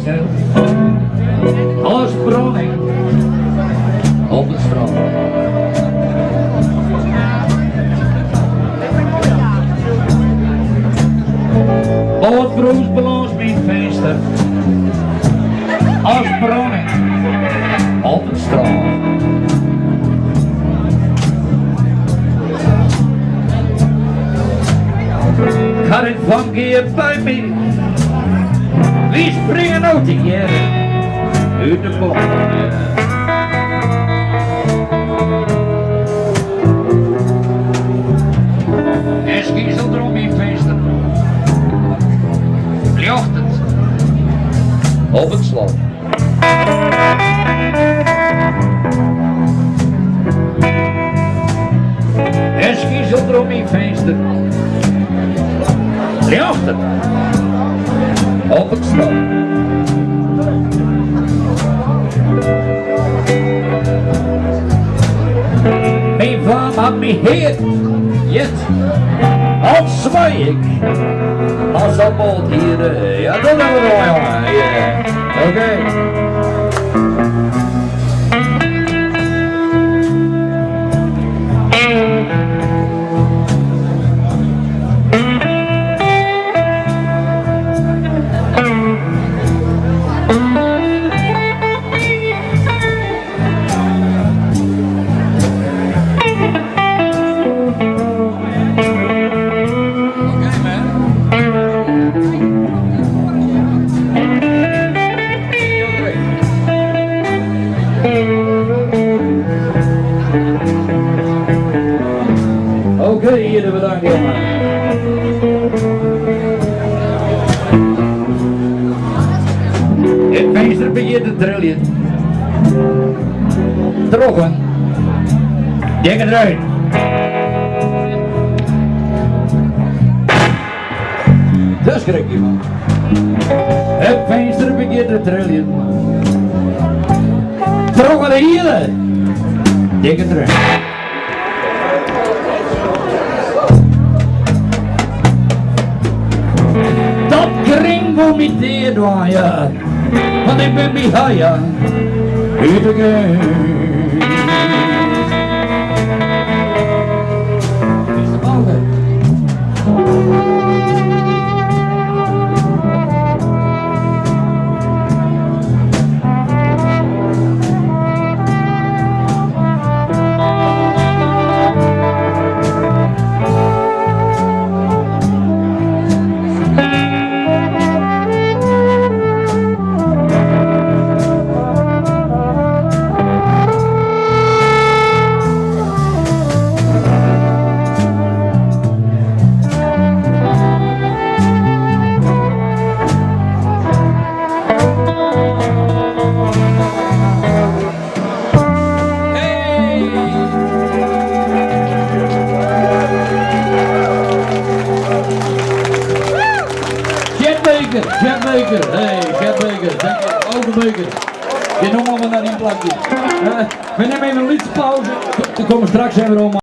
Finster. Als bronning op het strand. Oh, het Brûst Bylâns Myn Finster. Als bronning op het strand. Got it funky by me. We springen out together uit de bocht. En schiezelt er om in Veenstra. Vljocht het op het slot. En schiezelt er om in Veenstra. Vljocht het op het slot. Mijn vader had me heet, jet, als zwaai ik, als dat boot hier, ja dat hebben we wel jongen, ja, oké. Oké, hier bedankt jongen. Het Veenstra begint te trillen. Trokken. Denk eruit. Dat schrik je man. Het Veenstra begint te trillen. Trokken de hielen. Denk eruit. Comité doyen, want ik ben Mihaya, uit de game. Jetbeker, hey, jetbeker, denk je, overbeker. Je noemt allemaal naar die plakje. We nemen even een liedspauze, dan komen we straks even om.